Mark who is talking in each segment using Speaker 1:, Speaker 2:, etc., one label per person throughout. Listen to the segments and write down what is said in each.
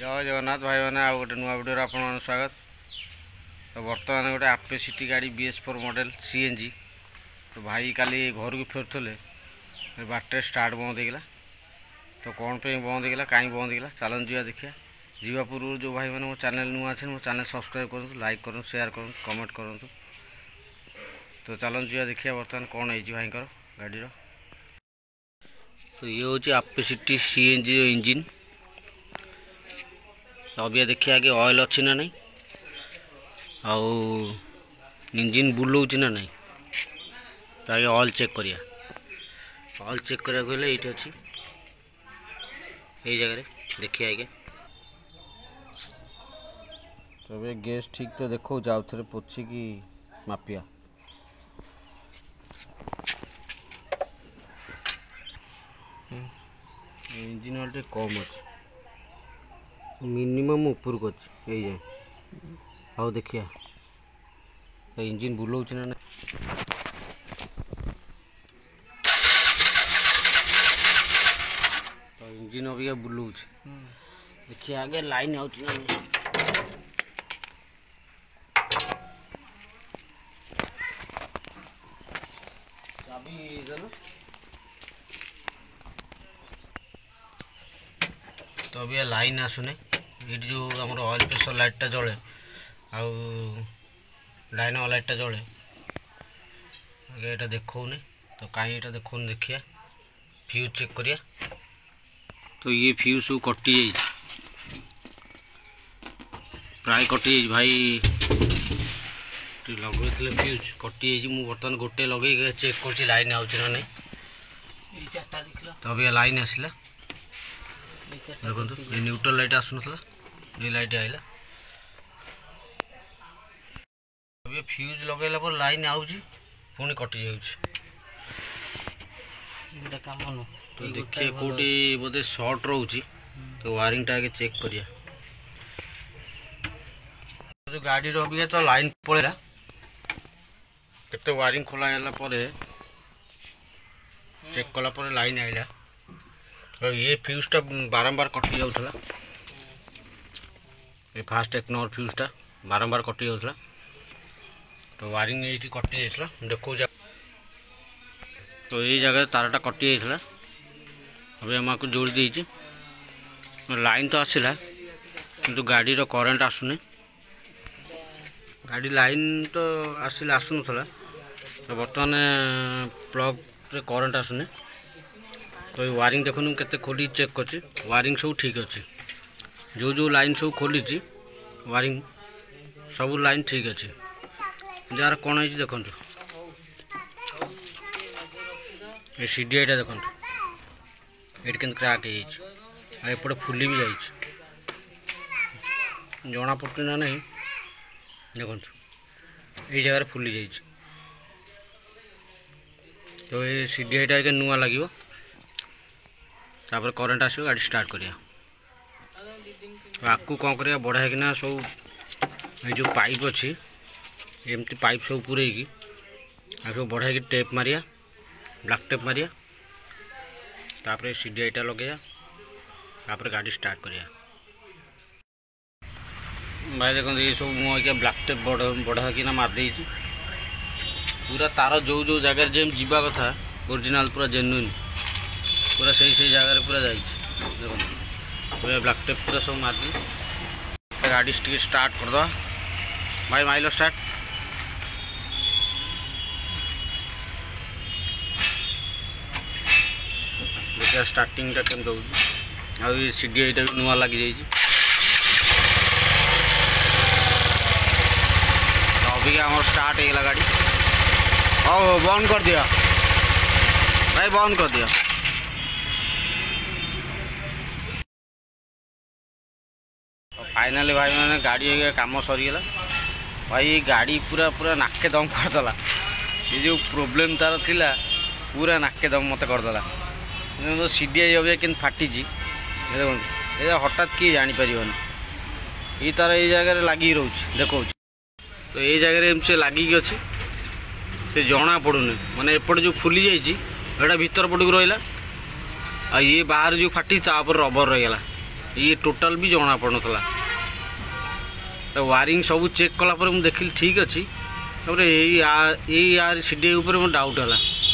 Speaker 1: जय जगन्नाथ भाई मैंने आ गोटे नुआ वीडियो आप स्वागत। तो बर्तमान गोटे आपेसिटी गाड़ी BS4 मॉडल CNG। तो भाई काली घर को फेरुले बाटर स्टार्ट बंद होगा। तो कौन पे बंद होगा कहीं बंद होगा चलन जा देखिए। जीवा पूर्व जो भाई मैंने मो चैनल नुआ अच्छे मो चैनल सब्सक्राइब करूँ, लाइक करूँ, शेयर करूँ, कमेंट करूँ। तो चलन जा देखिए बर्तमान कौन है भाई गाड़ी। तो ये हूँ आपेसिटी CNG इंजिन। अभी देखिए आगे ऑयल अच्छी ना नहीं आउ इंजिन बुलाऊँ ना नहीं। तो आगे ऑयल चेक करिया। ऑयल चेक करिया गले ये अच्छी यही जगह देखिए आगे। तो अभी गैस ठीक तो देखो जाओ थे पोछी की मापिया। इंजिन ऑयल कम अच्छे मिनिमम ऊपर को अच्छे यही जाए। आओ देखिए इंजिन बुलाऊँ ना ना। तो इंजिन अभी बुलाऊँ देखिए आगे लाइन आउच ना चाबी देना। तो अभी लाइन आसुने ये जो आम ऑयल प्रेशर लाइटा जले डायनामो लाइटा जले ये देखने। तो कहीं ये देखने देखिए फ्यूज चेक करिया। तो ये फ्यूज सब कटि प्राय कटि भाई लगे फ्यूज कटि मुझे बर्तमान गोटे लगे चेक कर लाइन आउच ना नहीं। तो अभी लाइन आसला देखो ये न्यूट्रल लाइट आसुनला ये लाइट आइला। अभी फ्यूज लगेला पर लाइन आउची पुणी कटि जाऊँ। तो देखिए कोटी बोधे शॉर्ट रोची। तो वायरिंग टा आगे चेक करिया। जो गाड़ी अभी तो लाइन पड़ेगा केते वायरिंग खोला चेक कला लाइन आइला। तो ये फ्यूजटा बारंबार कटि जाऊला। ये फास्ट एक नंबर फ्यूजटा बारंबार कटि जाऊला। तो वायरिंग ये कटि जाता देखो जा। तो ये जगह तारटा कटि जाता अभी आम को जोड़ी देती लाइन तो आसला किंतु गाड़ी रो करंट आसुने। गाड़ी लाइन तो आसला आसुनथला। तो बर्तमान प्लग रे करंट आसुने। तो ये वायरिंग देखो केते खोली चेक कर वायरिंग सब ठीक अच्छे। जो जो लाइन सब खोली वायरिंग सब लाइन ठीक अच्छे। जार कौन है देखो ये CDI टा देखो ये क्रैक एपटे फुली भी जाइए जना पड़ू ना नहीं। देखो ये जगह फुली जाइए। तो ये CDI टा आगे नुआ लगे तापर करंट आसो गाड़ी स्टार्ट करिया। आपको कौन करिया बढ़ा कि सब ये जो पाइप अच्छी एमती पाइप सब पूरे सब बढ़ा tape Maria black tape Maria. तापर CDI टा लगे तापर गाड़ी स्टार्ट करिया। भाई देखो ये सब मुझे ब्लैक टेप बढ़ा कि मारदे पूरा तार जो जो जगह जेम जीवा कथा ओरिजिनल पूरा जेन्युइन पूरा सही जगह पूरा देखो पूरा ब्लैक टेप पूरा सब मारदी। गाड़ी स्टार्ट कर दो भाई माइल स्टार्ट। देखिए स्टार्टिंग टा केम दौर आ CDI टा भी नुआ लग जाइए। अभी आम स्टार्ट होगा गाड़ी। हाँ बंद कर दिया भाई बंद कर दिया। फाइनाली भाई मैंने गाड़ी काम सरीगला। भाई गाड़ी पूरा पूरा नाके दम करदेला। ये जो प्रोब्लेम तार थिला पूरा नाके दम मत करदेला। तो CDI अभी कि फाटी देखो ये हठात किए जापर ये तार ये जगह लगी रोच देखो। तो ये जगह एमसे लगिकी अच्छी से जना पड़ूनी माने एपटे जो फुली जाइए भीतर पटक रहा। ये बाहर जो फाटी तापर रबर रहीगला ये टोटाल भी जना पड़नला। तो वायरिंग सब चेक कलापर मुझे देखिली ठीक अच्छी यार सीडी ऊपर मोर डाउट है।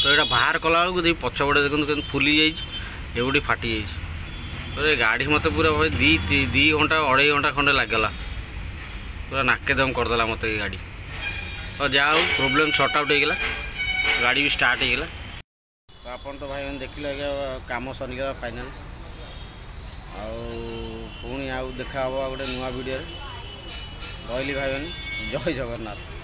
Speaker 1: तो यहाँ बाहर कला बेलू पछपटे देखते फुली जाइए फाटी जाइए। गाड़ी मत पूरा भाई दी घंटा 2.5 घंटा खंडे लगेगा पूरा नाकेदम करदेला मत ये गाड़ी। तो जहाँ प्रोब्लेम सॉर्ट आउट होगा गाड़ी भी स्टार्ट होगा। तो आप तो भाई देखिले कम सरीगला फाइनाल पुणी आउ देखा गोटे नुआ वीडियो रही भाई जय जगन्नाथ।